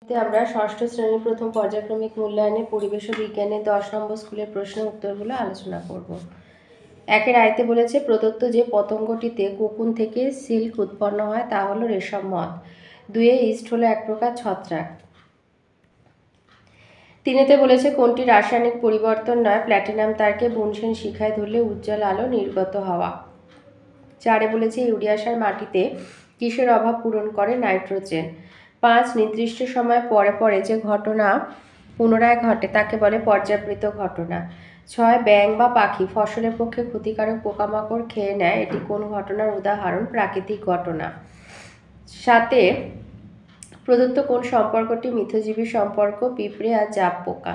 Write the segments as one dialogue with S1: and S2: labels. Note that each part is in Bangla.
S1: আমরা ষষ্ঠ শ্রেণীর প্রথম পর্যায়ক্রমিক মূল্যায়নে পরিবেশ ও বিজ্ঞানের 10 নম্বর স্কুলের প্রশ্নের উত্তরগুলো আলোচনা করব। একের আয়তে বলেছে প্রদত্ত যে পতঙ্গটিতে কোকুন থেকে সিল্ক উৎপন্ন হয় তা হলো রেশম মথ। দুয়ে ইস্ট হলো এক প্রকার ছত্রাক। তিনেতে বলেছে কোনটি রাসায়নিক পরিবর্তন নয়, প্ল্যাটিনাম তারকে বুনসেন শিখায় ধরলে উজ্জ্বল আলো নির্গত হওয়া। চারে বলেছে ইউরিয়া সার মাটিতে কিসের অভাব পূরণ করে, নাইট্রোজেন। 5 নির্দিষ্ট সময় পরে পরে যে ঘটনা পুনরায় ঘটে তাকে বলে পর্যাবৃত্ত ঘটনা। 6 ব্যাঙ বা পাখি ফসলের পক্ষে ক্ষতিকারক পোকামাকড় খেয়ে নেয়, এটি কোন ঘটনার উদাহরণ, প্রাকৃতিক ঘটনা। 7 প্রদত্ত কোন সম্পর্কটি মিথজীবী সম্পর্ক, পিঁপড়ে আর জাপ পোকা।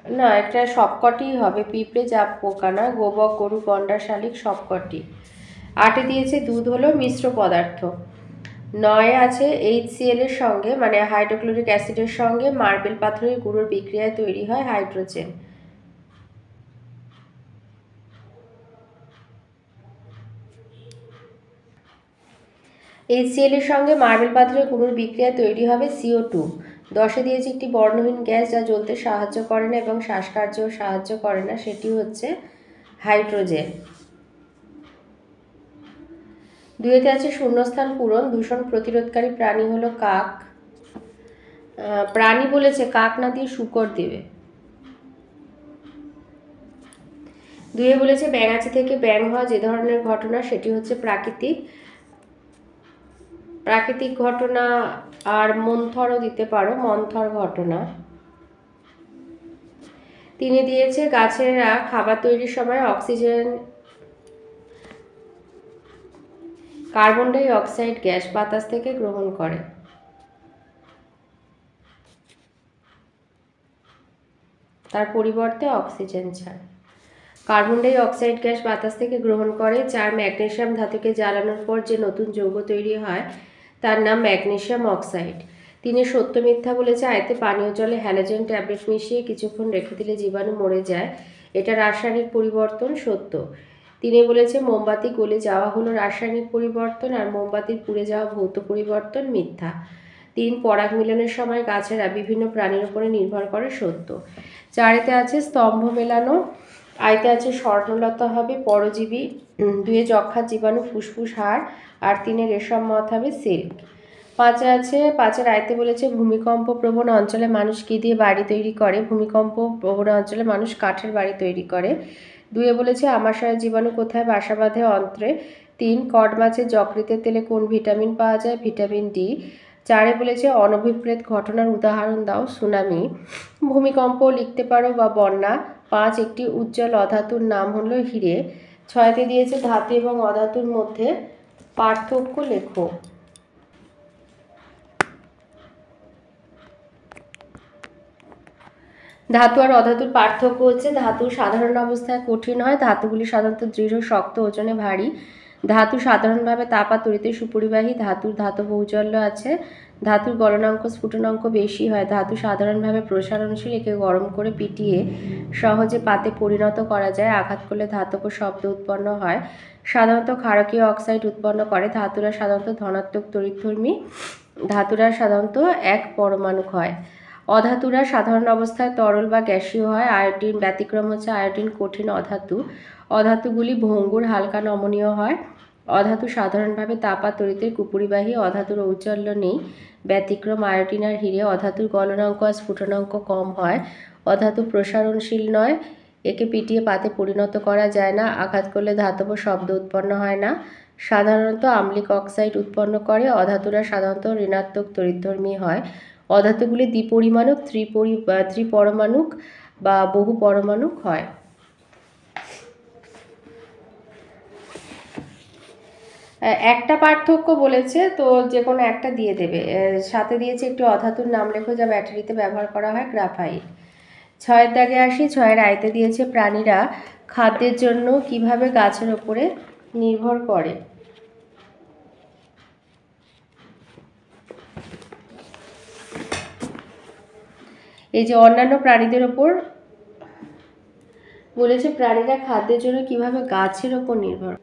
S1: না, এটা সবকটিই হবে, পিঁপড়ে জাপ পোকা না, গোবক গরু গন্ডার শালিক সবকটি। 8 দিয়েছে দুধ হলো মিশ্র পদার্থ। 9 আছে HCl এর সঙ্গে মানে হাইড্রোক্লোরিক অ্যাসিডের সঙ্গে মার্বেল পাথরের গুঁড়োর বিক্রিয়ায় তৈরি হয় হাইড্রোজেন। HCl এর সঙ্গে মার্বেল পাথরের গুঁড়োর বিক্রিয়ায় তৈরি হবে CO2। 10 দিয়েছে একটি বর্ণহীন গ্যাস যা জ্বলতে সাহায্য করে না এবং শ্বাসকার্যেও সাহায্য করে না, সেটি হচ্ছে হাইড্রোজেন। 2 আছে শূন্যস্থান পূরণ, দূষণ প্রতিরোধকারী প্রাণী হলো কাক। প্রাণী বলেছে কাক না দিয়ে শূকর দেবে। 2 বলেছে ব্যাঙাচি থেকে ব্যাঙ হওয়া যে ধরনের ঘটনা সেটি হচ্ছে প্রাকৃতিক ঘটনা। আর মন্থরও দিতে পারো, মন্থর ঘটনা। 3 দিয়েছে গাছেরা খাবার তৈরির সময় oxygen carbon die oxide gas বাতাস থেকে গ্রহণ করে। তার পরিবর্তে অক্সিজেন ছাড়ে। কার্বন ডাই অক্সাইড গ্যাস বাতাস থেকে গ্রহণ করে। 4 ম্যাগনেসিয়াম ধাতুকে জ্বালানোর পর যে নতুন যৌগ তৈরি হয় তার নাম ম্যাগনেসিয়াম অক্সাইড। 3 সত্য মিথ্যা বলেছে আয়তে পানীয় জলে হ্যালোজেন ট্যাবলেট মিশিয়ে কিছুক্ষণ রেখে দিলে জীবাণু মরে যায়, এটা রাসায়নিক পরিবর্তন, সত্য। 3 বলেছে মোমবাতি গলে যাওয়া হলো রাসায়নিক পরিবর্তন আর মোমবাতির পুড়ে যাওয়া ভৌত পরিবর্তন, মিথ্যা। 3 পরাগ মিলনের সময় গাছেরা বিভিন্ন প্রাণীর উপরে নির্ভর করে, সত্য। 4 আছে স্তম্ভ মেলানো। আয়তে আছে স্বর্ণলতা হবে পরজীবী। 2 যক্ষার জীবাণু ফুসফুস হাড় আর 3 রেশম মথ হবে সিল্ক। 5 আছে 5 আয়তে বলেছে ভূমিকম্প প্রবণ অঞ্চলে মানুষ কি দিয়ে বাড়ি তৈরি করে, ভূমিকম্প প্রবণ অঞ্চলে মানুষ কাঠের বাড়ি তৈরি করে। 2 বলেছে আমাশয়ের জীবাণু কোথায় বাসা বাঁধে, অন্ত্রে। 3 কড মাছের যকৃতের তেলে কোন ভিটামিন পাওয়া যায়, ভিটামিন ডি। 4 বলেছে অনভিপ্রেত ঘটনার উদাহরণ দাও, সুনামি। ভূমিকম্প লিখতে পারো বা বন্যা। 5 একটি উজ্জ্বল অধাতুর নাম হলো হিরে। 6 দিয়েছে ধাতু এবং অধাতুর মধ্যে পার্থক্য লেখো। ধাতু আর অধাতুর পার্থক্য হচ্ছে ধাতু সাধারণ অবস্থায় কঠিন হয়, ধাতুগুলি সাধারণত দৃঢ় শক্ত ওজনে ভারী। ধাতু সাধারণভাবে তাপ আর তড়িতে সুপরিবাহী। ধাতুর ধাতব ঔজ্জ্বল্য আছে। ধাতুর গলনাঙ্ক স্ফুটনাঙ্ক বেশি হয়। ধাতু সাধারণভাবে প্রসারণশীল, একে গরম করে পিটিয়ে সহজে পাতে পরিণত করা যায়, আঘাত করলে ধাতব শব্দ উৎপন্ন হয়। সাধারণত ক্ষারকীয় অক্সাইড উৎপন্ন করে। ধাতুরা সাধারণত ধনাত্মক তড়িৎধর্মী। ধাতুরা সাধারণত এক পরমাণুক হয়। অধাতুরা সাধারণ অবস্থায় তরল বা গ্যাসীয় হয়। আয়োডিন ব্যতিক্রম হচ্ছে আয়োডিন কঠিন অধাতু। অধাতুগুলি ভঙ্গুর, হালকা নমনীয় হয়। অধাতু সাধারণভাবে তাপ আর তড়িতের কুপরিবাহী। অধাতুর ঔজ্জ্বল্য নেই, ব্যতিক্রম আয়োডিন আর হিরে। অধাতুর গলনাঙ্ক আর স্ফুটনাঙ্ক কম হয়। অধাতু প্রসারণশীল নয়, একে পিটিয়ে পাতে পরিণত করা যায় না, আঘাত করলে ধাতব শব্দ উৎপন্ন হয় না। সাধারণত আম্লিক অক্সাইড উৎপন্ন করে। অধাতুরা সাধারণত ঋণাত্মক তড়িৎধর্মী হয়। অধাতুগুলি দ্বিপরিমাণুক, ত্রিপরমাণুক বা বহু পরমাণুক হয়। একটা পার্থক্য বলেছে তো যে কোনো একটা দিয়ে দেবে। 7 দিয়েছে একটি অধাতুর নাম লেখো যা ব্যাটারিতে ব্যবহার করা হয়, গ্রাফাইট। 6 দাগে আসি। 6 আয়তে দিয়েছে প্রাণীরা খাদ্যের জন্য কিভাবে গাছের ওপরে নির্ভর করে। এই যে অন্যান্য প্রাণীদের ওপর বলেছে প্রাণীরা খাদ্যের জন্য কিভাবে গাছের ওপর নির্ভর।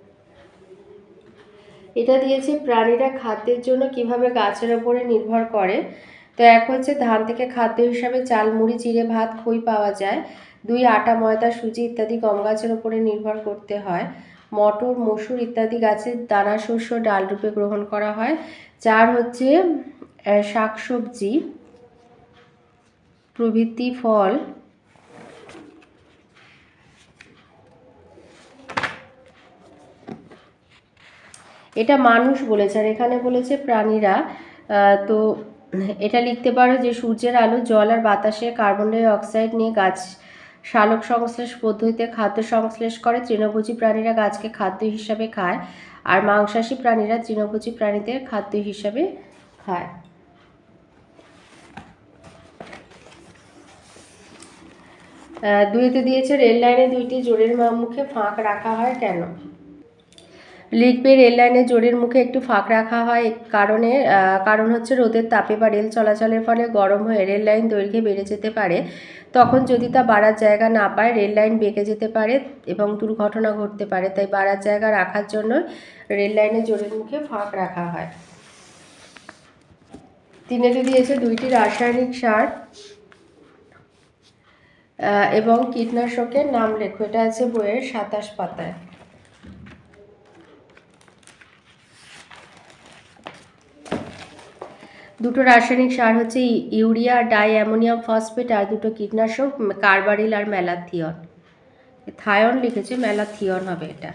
S1: এটা দিয়েছে প্রাণীরা খাদ্যের জন্য কিভাবে গাছের ওপরে নির্ভর করে। তো এক হচ্ছে ধান থেকে খাদ্য হিসাবে চাল, মুড়ি, চিড়ে, ভাত, খই পাওয়া যায়। 2 আটা, ময়দা, সুজি ইত্যাদি গম গাছের ওপরে নির্ভর করতে হয়। মটর, মসুর ইত্যাদি গাছের দানা শস্য ডাল রূপে গ্রহণ করা হয়। 4 হচ্ছে শাকসবজি প্রভৃতি ফল এটা মানুষ বলেছে, আর এখানে বলেছে প্রাণীরা। তো এটা লিখতে পারো যে সূর্যের আলো, জল আর বাতাসে কার্বন ডাই অক্সাইড নিয়ে গাছ সালোক সংশ্লেষ পদ্ধতিতে খাদ্য সংশ্লেষ করে। তৃণভোজী প্রাণীরা গাছকে খাদ্য হিসাবে খায়, আর মাংসাশী প্রাণীরা তৃণভোজী প্রাণীদের খাদ্য হিসাবে খায়। দুইতে দিয়েছে রেল লাইনে 2টি জোড়ের মুখে ফাঁক রাখা হয় কেন। লিখবে রেল লাইনে জোড়ের মুখে একটু ফাঁক রাখা হয় কারণ হচ্ছে রোদের তাপে বা রেল চলাচলের ফলে গরম হয়ে রেল লাইন দৈর্ঘ্যে বেড়ে যেতে পারে। তখন যদি তা বাড়ার জায়গা না পায় রেল লাইন বেঁকে যেতে পারে এবং দুর্ঘটনা ঘটতে পারে। তাই বাড়ার জায়গা রাখার জন্য রেল লাইনে জোড়ের মুখে ফাঁক রাখা হয়। 3 দিয়েছে 2টি রাসায়নিক সার এবং কীটনাশকের নাম লেখো। এটা আছে বইয়ের 27 পাতায়। দুটো রাসায়নিক সার হচ্ছে ইউরিয়া, ডাই অ্যামোনিয়াম ফসফেট, আর দুটো কীটনাশক কার্বারিল আর ম্যালাথিয়ন। থায়ন লিখেছে, ম্যালাথিয়ন হবে এটা।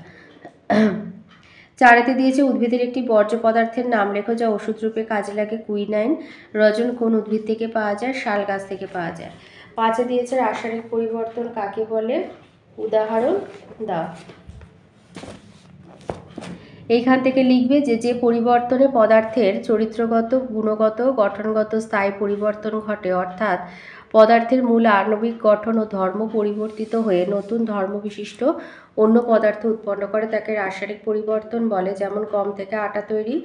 S1: 4 দিয়েছে উদ্ভিদের একটি বর্জ্য পদার্থের নাম লেখো যা ওষুধ রূপে কাজে লাগে। কুইনাইন। রজন কোন উদ্ভিদ থেকে পাওয়া যায়? শাল গাছ থেকে পাওয়া যায়। 5 দিয়েছে রাসায়নিক পরিবর্তন কাকে বলে? উদাহরণ দাও। এইখান থেকে লিখবে যে পরিবর্তনে পদার্থের চরিত্রগত, গুণগত, গঠনগত স্থায়ী পরিবর্তন ঘটে, অর্থাৎ পদার্থের মূল আণবিক গঠন ও ধর্ম পরিবর্তিত হয়ে নতুন ধর্মবিশিষ্ট অন্য পদার্থ উৎপন্ন করে, তাকে রাসায়নিক পরিবর্তন বলে। যেমন গম থেকে আটা তৈরি,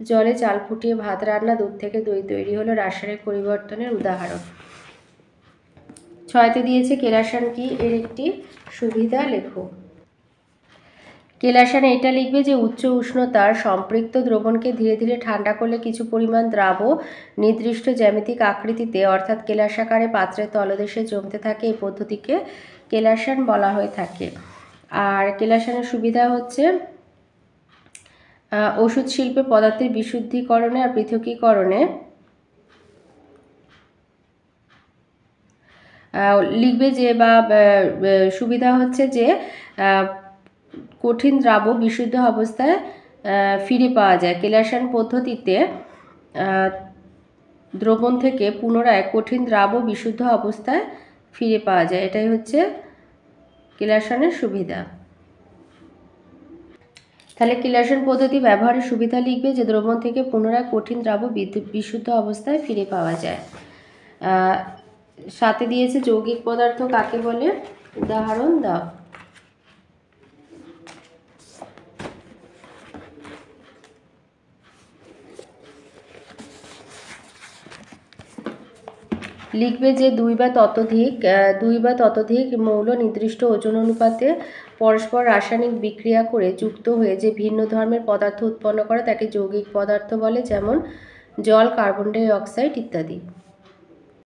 S1: জলে চাল ফুটিয়ে ভাত রান্না, দুধ থেকে দই তৈরি হলো রাসায়নিক পরিবর্তনের উদাহরণ। 6 দিয়েছে কেরাসান কি, এর একটি সুবিধা লেখো। কেলাসান এটা লিখবে যে উচ্চ উষ্ণতার সম্পৃক্ত দ্রবণকে ধীরে ধীরে ঠান্ডা করলে কিছু পরিমাণ দ্রাব নির্দিষ্ট জ্যামিতিক আকৃতিতে অর্থাৎ কেলাসাকারে পাত্রের তলদেশে জমতে থাকে। এই পদ্ধতিকে কেলাসান বলা হয়ে থাকে। আর কেলাসানের সুবিধা হচ্ছে ওষুধ শিল্পে পদার্থের বিশুদ্ধীকরণে আর পৃথকীকরণে লিখবে যে সুবিধা হচ্ছে যে কঠিন দ্রাব বিশুদ্ধ অবস্থায় ফিরে পাওয়া যায়। কেলাসান পদ্ধতিতে দ্রবণ থেকে পুনরায় কঠিন দ্রাব বিশুদ্ধ অবস্থায় ফিরে পাওয়া যায়। এটাই হচ্ছে কেলাসানের সুবিধা। তাহলে কেলাসান পদ্ধতি ব্যবহারের সুবিধা লিখবে যে দ্রবণ থেকে পুনরায় কঠিন দ্রাব বিশুদ্ধ অবস্থায় ফিরে পাওয়া যায়। 7 দিয়েছে যৌগিক পদার্থ কাকে বলে? উদাহরণ দাও। লিখবে যে 2 বা ততোধিক মৌল নির্দিষ্ট ওজন অনুপাতে পরস্পর রাসায়নিক বিক্রিয়া করে যুক্ত হয়ে যে ভিন্ন ধর্মের পদার্থ উৎপন্ন করে তাকে যৌগিক পদার্থ বলে। যেমন জল, কার্বন ডাই অক্সাইড ইত্যাদি।